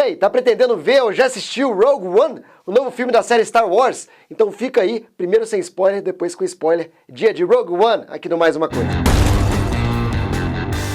aí, tá pretendendo ver ou já assistiu Rogue One, o novo filme da série Star Wars? Então fica aí, primeiro sem spoiler, depois com spoiler, dia de Rogue One, aqui no Mais Uma Coisa.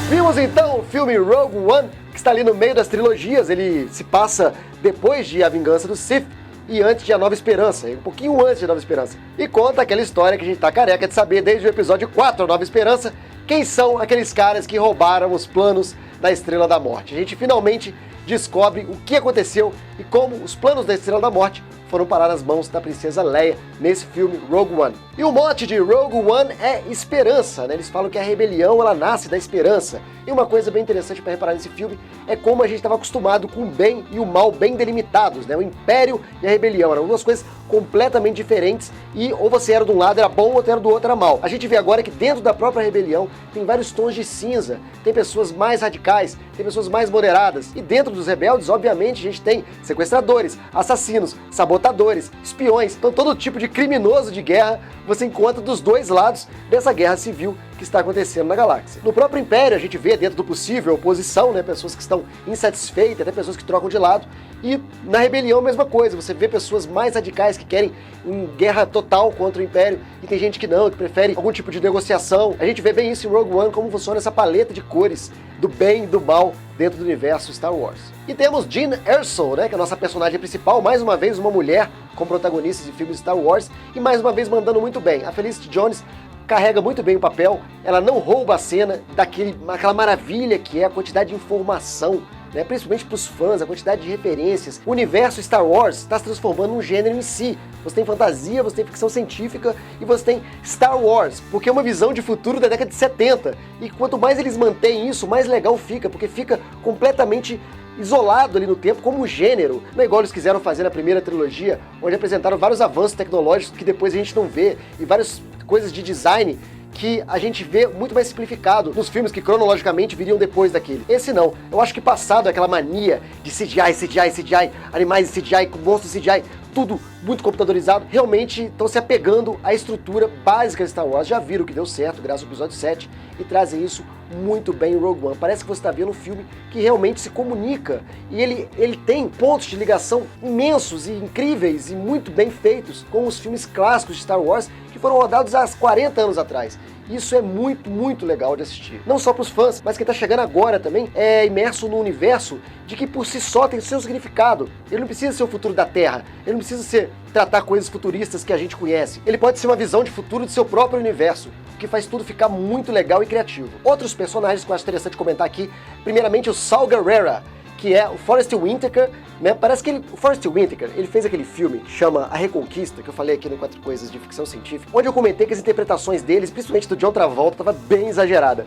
Vimos então o filme Rogue One, que está ali no meio das trilogias, ele se passa depois de A Vingança do Sith e antes de A Nova Esperança, um pouquinho antes de A Nova Esperança. E conta aquela história que a gente tá careca de saber desde o episódio 4, A Nova Esperança, quem são aqueles caras que roubaram os planos da Estrela da Morte. A gente finalmente descobre o que aconteceu e como os planos da Estrela da Morte foram parar nas mãos da princesa Leia nesse filme Rogue One. E o mote de Rogue One é esperança, né? Eles falam que a rebelião ela nasce da esperança. E uma coisa bem interessante para reparar nesse filme é como a gente estava acostumado com o bem e o mal bem delimitados, né? O Império e a rebelião eram duas coisas completamente diferentes e ou você era de um lado era bom ou era do outro era mal. A gente vê agora que dentro da própria rebelião tem vários tons de cinza, tem pessoas mais radicais, tem pessoas mais moderadas e dentro dos rebeldes, obviamente, a gente tem sequestradores, assassinos, sabotadores, espiões, então todo tipo de criminoso de guerra você encontra dos dois lados dessa guerra civil que está acontecendo na galáxia. No próprio Império a gente vê dentro do possível oposição, né, pessoas que estão insatisfeitas, até pessoas que trocam de lado, e na rebelião a mesma coisa, você vê pessoas mais radicais que querem uma guerra total contra o Império, e tem gente que não, que prefere algum tipo de negociação. A gente vê bem isso em Rogue One, como funciona essa paleta de cores do bem e do mal dentro do universo Star Wars. E temos Jyn Erso, né, que é a nossa personagem principal, mais uma vez uma mulher como protagonista de filmes Star Wars, e mais uma vez mandando muito bem. A Felicity Jones carrega muito bem o papel, ela não rouba a cena daquela maravilha que é a quantidade de informação, né, principalmente para os fãs, a quantidade de referências. O universo Star Wars está se transformando num gênero em si. Você tem fantasia, você tem ficção científica e você tem Star Wars, porque é uma visão de futuro da década de 70. E quanto mais eles mantêm isso, mais legal fica, porque fica completamente isolado ali no tempo como um gênero. Não é igual eles quiseram fazer na primeira trilogia, onde apresentaram vários avanços tecnológicos que depois a gente não vê, e várias coisas de design que a gente vê muito mais simplificado nos filmes que cronologicamente viriam depois daquele. Esse não. Eu acho que passado aquela mania de CGI, animais de CGI, monstros de CGI, tudo muito computadorizado, realmente estão se apegando à estrutura básica de Star Wars. Já viram que deu certo, graças ao episódio 7, e trazem isso muito bem em Rogue One. Parece que você está vendo um filme que realmente se comunica, e ele tem pontos de ligação imensos e incríveis e muito bem feitos com os filmes clássicos de Star Wars que foram rodados há 40 anos atrás. Isso é muito, muito legal de assistir. Não só para os fãs, mas quem está chegando agora também é imerso no universo de que por si só tem seu significado. Ele não precisa ser o futuro da Terra, ele não precisa tratar coisas futuristas que a gente conhece. Ele pode ser uma visão de futuro do seu próprio universo, o que faz tudo ficar muito legal e criativo. Outros personagens que eu acho interessante comentar aqui, primeiramente o Saw Gerrera, que é o Forrest Whitaker, né? Parece que o Forrest Whitaker, ele fez aquele filme que chama A Reconquista, que eu falei aqui no 4 Coisas de Ficção Científica, onde eu comentei que as interpretações deles, principalmente do John Travolta, tava bem exagerada.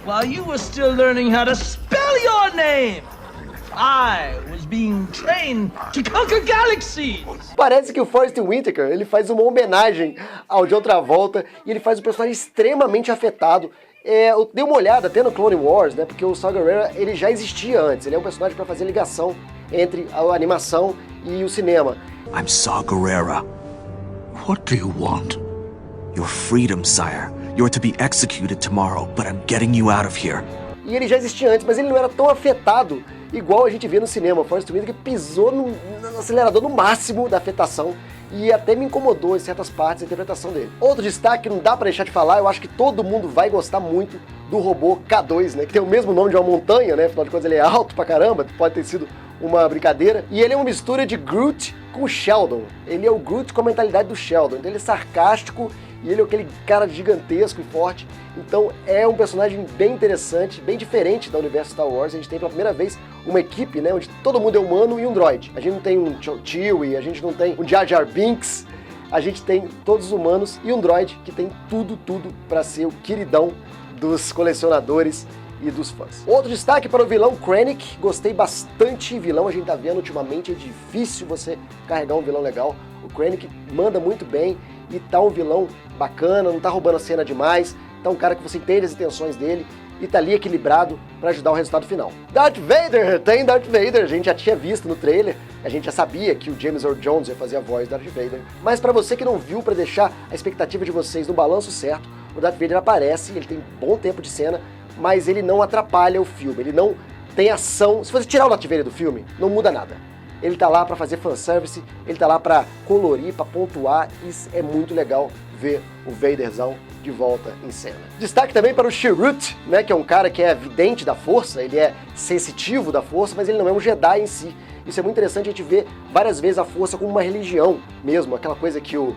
While you were still learning how to spell your name, I was being trained to conquer galaxies. Parece que o Forrest Whitaker, ele faz uma homenagem ao John Travolta e ele faz um personagem extremamente afetado. Eu dei uma olhada até no Clone Wars, né, porque o Saw Gerrera ele já existia antes, ele é um personagem para fazer ligação entre a animação e o cinema. I'm Saw Gerrera. What do you want? Your freedom, sire. You're to be executed tomorrow, but I'm getting you out of here. E ele já existia antes, mas ele não era tão afetado igual a gente vê no cinema. O Forrest Whitaker pisou no acelerador no máximo da afetação e até me incomodou em certas partes a interpretação dele. Outro destaque que não dá pra deixar de falar, eu acho que todo mundo vai gostar muito do robô K2, né, que tem o mesmo nome de uma montanha, né, afinal de contas ele é alto pra caramba, pode ter sido uma brincadeira, e ele é uma mistura de Groot com o Sheldon. Ele é o Groot com a mentalidade do Sheldon, então ele é sarcástico e ele é aquele cara gigantesco e forte. Então é um personagem bem interessante, bem diferente do universo Star Wars. A gente tem pela primeira vez uma equipe, né, onde todo mundo é humano e um droid. A gente não tem um Chewie, a gente não tem um Jar Jar Binks, a gente tem todos humanos e um droid que tem tudo para ser o queridão dos colecionadores e dos fãs. Outro destaque para o vilão Krennic, gostei bastante. Vilão a gente tá vendo ultimamente, é difícil você carregar um vilão legal. O Krennic manda muito bem e tá um vilão bacana, não tá roubando a cena demais, tá um cara que você entende as intenções dele e tá ali equilibrado para ajudar o resultado final. Darth Vader, tem Darth Vader, a gente já tinha visto no trailer, a gente já sabia que o James Earl Jones ia fazer a voz do Darth Vader, mas para você que não viu, para deixar a expectativa de vocês no balanço certo, o Darth Vader aparece, ele tem bom tempo de cena, mas ele não atrapalha o filme, ele não tem ação. Se você tirar o Darth Vader do filme, não muda nada. Ele tá lá pra fazer fanservice, ele tá lá pra colorir, pra pontuar, e é muito legal ver o Vaderzão de volta em cena. Destaque também para o Chirrut, né, que é um cara que é vidente da força, ele é sensitivo da força, mas ele não é um Jedi em si. Isso é muito interessante, a gente vê várias vezes a força como uma religião mesmo, aquela coisa que o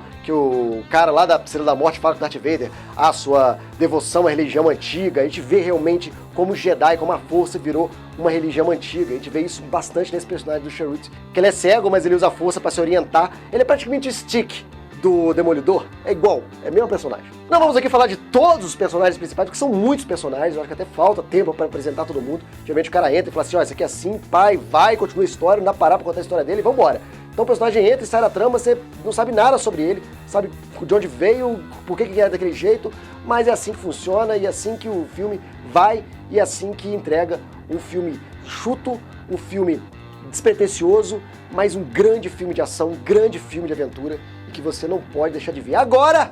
cara lá da Estrela da Morte fala com Darth Vader, a sua devoção à religião antiga, a gente vê realmente como o Jedi, como a força virou uma religião antiga, a gente vê isso bastante nesse personagem do Chirrut, que ele é cego, mas ele usa a força para se orientar, ele é praticamente o Stick do Demolidor, é igual, é o mesmo personagem. Não vamos aqui falar de todos os personagens principais, porque são muitos personagens, eu acho que até falta tempo para apresentar todo mundo. Geralmente o cara entra e fala assim, ó, isso aqui é assim, pai, vai, continua a história, não dá pra parar pra contar a história dele, vambora. Então o personagem entra e sai da trama, você não sabe nada sobre ele, sabe de onde veio, por que é daquele jeito, mas é assim que funciona e é assim que o filme vai e é assim que entrega um filme chuto, um filme despretensioso, mas um grande filme de ação, um grande filme de aventura e que você não pode deixar de ver. Agora,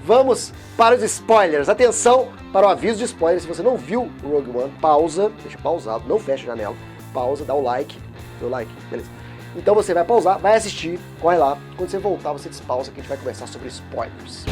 vamos para os spoilers. Atenção para o aviso de spoilers. Se você não viu o Rogue One, pausa, deixa pausado, não fecha a janela, pausa, dá o like, deu like, beleza. Então você vai pausar, vai assistir, corre lá. Quando você voltar, você despausa que a gente vai conversar sobre spoilers.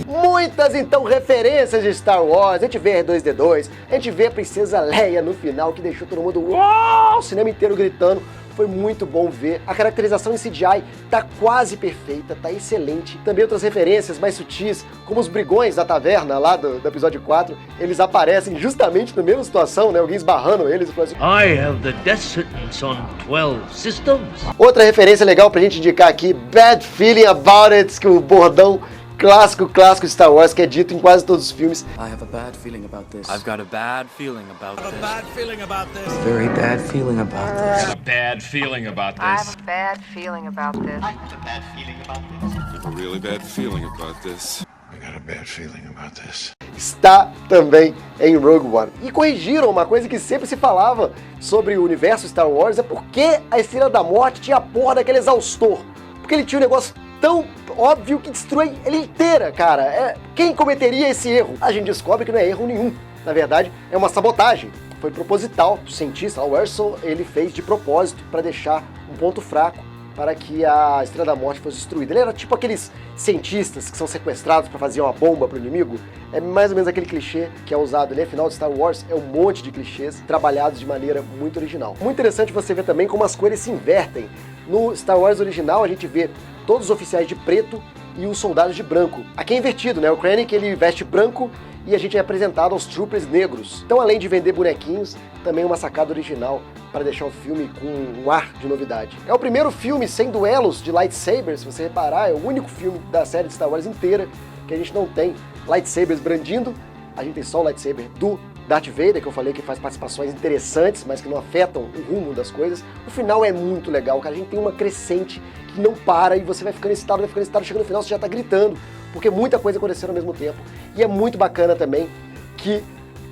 Muitas, então, referências de Star Wars. A gente vê R2-D2, a gente vê a Princesa Leia no final, que deixou todo mundo, uau, o cinema inteiro gritando. Foi muito bom ver. A caracterização em CGI tá quase perfeita, tá excelente. Também outras referências mais sutis, como os brigões da taverna lá do episódio 4, eles aparecem justamente na mesma situação, né? Alguém esbarrando eles e falando assim, I have the death sentence on 12 systems. Outra referência legal pra gente indicar aqui, Bad Feeling About It, que o bordão clássico de Star Wars, que é dito em quase todos os filmes. I have a bad feeling about this. I've got a bad feeling about this. bad feeling about this. Very bad feeling about this. A bad feeling about I this. have a bad feeling about this. I have a bad feeling about this. I have a really bad feeling about this. I got a bad feeling about this. Está também em Rogue One. E corrigiram uma coisa que sempre se falava sobre o universo Star Wars, é porque a Estrela da Morte tinha a porra daquele exaustor. Porque ele tinha um negócio tão óbvio que destrói ele inteira, cara. Quem cometeria esse erro? A gente descobre que não é erro nenhum. Na verdade, é uma sabotagem. Foi proposital. O cientista, o Erso, ele fez de propósito para deixar um ponto fraco para que a Estrela da Morte fosse destruída. Ele era tipo aqueles cientistas que são sequestrados para fazer uma bomba para o inimigo. É mais ou menos aquele clichê que é usado ali. Afinal, de Star Wars é um monte de clichês trabalhados de maneira muito original. Muito interessante você ver também como as cores se invertem. No Star Wars original, a gente vê todos os oficiais de preto e os soldados de branco. Aqui é invertido, né? O Krennic, ele veste branco e a gente é apresentado aos troopers negros. Então, além de vender bonequinhos, também uma sacada original para deixar o filme com um ar de novidade. É o primeiro filme sem duelos de lightsabers, se você reparar, é o único filme da série de Star Wars inteira que a gente não tem lightsabers brandindo. A gente tem só o lightsaber do Darth Vader, que eu falei que faz participações interessantes, mas que não afetam o rumo das coisas. O final é muito legal, cara. A gente tem uma crescente que não para e você vai ficando excitado, chega no final você já tá gritando, porque muita coisa acontecendo ao mesmo tempo. E é muito bacana também que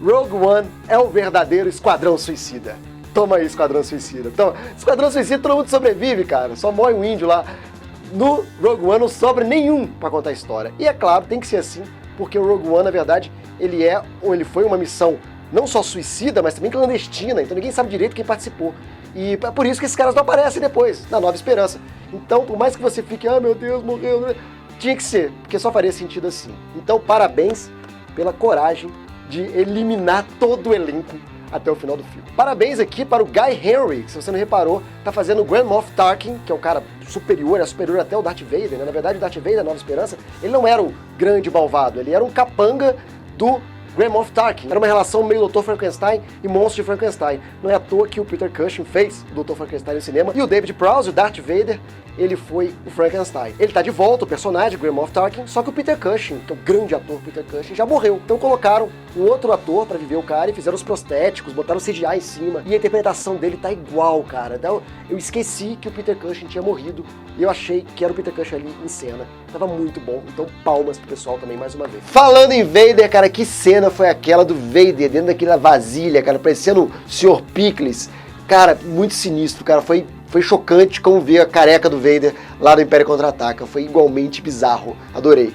Rogue One é o verdadeiro Esquadrão Suicida. Toma aí, Esquadrão Suicida. Então, Esquadrão Suicida todo mundo sobrevive, cara. Só morre um índio lá. No Rogue One não sobra nenhum pra contar a história. E é claro, tem que ser assim, porque o Rogue One, na verdade, ele foi uma missão não só suicida, mas também clandestina, então ninguém sabe direito quem participou. E é por isso que esses caras não aparecem depois, na Nova Esperança. Então, por mais que você fique, ah, meu Deus, morreu, né? Tinha que ser, porque só faria sentido assim. Então, parabéns pela coragem de eliminar todo o elenco até o final do filme. Parabéns aqui para o Guy Henry, que se você não reparou, tá fazendo o Grand Moff Tarkin, que é o cara superior, é superior até o Darth Vader, né? Na verdade, o Darth Vader, da Nova Esperança, ele não era o grande malvado, ele era um capanga do Grand Moff Tarkin. Era uma relação meio Dr. Frankenstein e Monstro de Frankenstein. Não é à toa que o Peter Cushing fez o Dr. Frankenstein no cinema. E o David Prowse, o Darth Vader, ele foi o Frankenstein. Ele tá de volta, o personagem, Grand Moff Tarkin, só que o Peter Cushing, que é o grande ator Peter Cushing, já morreu. Então colocaram um outro ator pra viver o cara e fizeram os prostéticos, botaram o CGI em cima. E a interpretação dele tá igual, cara. Então, eu esqueci que o Peter Cushing tinha morrido e eu achei que era o Peter Cushing ali em cena. Tava muito bom, então palmas pro pessoal também mais uma vez. Falando em Vader, cara, que cena foi aquela do Vader dentro daquela vasilha, cara, parecendo o Sr. Pickles. Cara, muito sinistro, cara, foi chocante como ver a careca do Vader lá no Império Contra-Ataca, foi igualmente bizarro, adorei.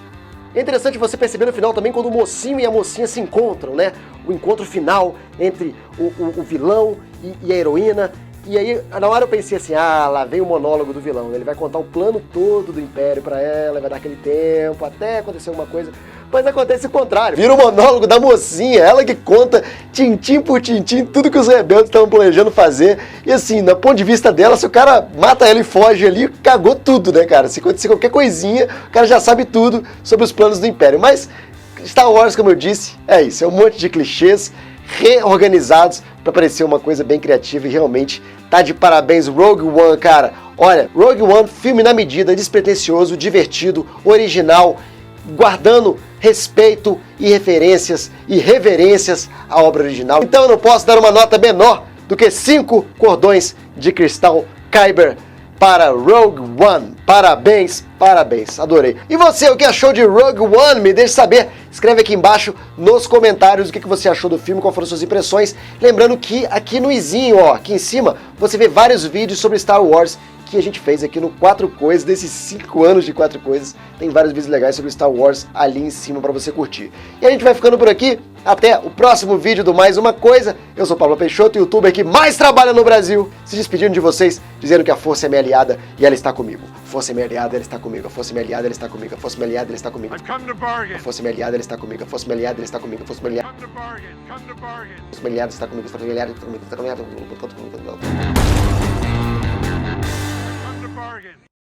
É interessante você perceber no final também quando o mocinho e a mocinha se encontram, né? O encontro final entre o vilão e a heroína. E aí, na hora eu pensei assim, lá vem o monólogo do vilão, né? Ele vai contar o plano todo do Império pra ela, vai dar aquele tempo, até acontecer alguma coisa. Mas acontece o contrário, vira o monólogo da mocinha, ela que conta tintim por tintim tudo que os rebeldes estavam planejando fazer. E assim, do ponto de vista dela, se o cara mata ela e foge ali, cagou tudo, né, cara? Se acontecer qualquer coisinha, o cara já sabe tudo sobre os planos do Império. Mas Star Wars, como eu disse, é isso, é um monte de clichês reorganizados para parecer uma coisa bem criativa e realmente tá de parabéns Rogue One, cara. Olha, Rogue One, filme na medida, despretensioso, divertido, original, guardando respeito e referências e reverências à obra original. Então eu não posso dar uma nota menor do que 5 cordões de cristal Kyber para Rogue One. Parabéns, parabéns, adorei. E você, o que achou de Rogue One? Me deixe saber. Escreve aqui embaixo nos comentários o que você achou do filme, quais foram suas impressões. Lembrando que aqui no izinho, ó, aqui em cima, você vê vários vídeos sobre Star Wars que a gente fez aqui no 4 Coisas, desses 5 anos de 4 Coisas. Tem vários vídeos legais sobre Star Wars ali em cima para você curtir. E a gente vai ficando por aqui. Até o próximo vídeo do Mais Uma Coisa. Eu sou Pablo Peixoto, youtuber que mais trabalha no Brasil. Se despedindo de vocês, dizendo que a força é minha aliada e ela está comigo. A força é minha aliada, ela está comigo. A força é minha aliada, ela está comigo. A força é minha aliada, ela está comigo. A força é minha aliada, ela está comigo. A força é minha aliada, ela está comigo. A força é minha aliada, ela está comigo. A força é minha aliada, está comigo.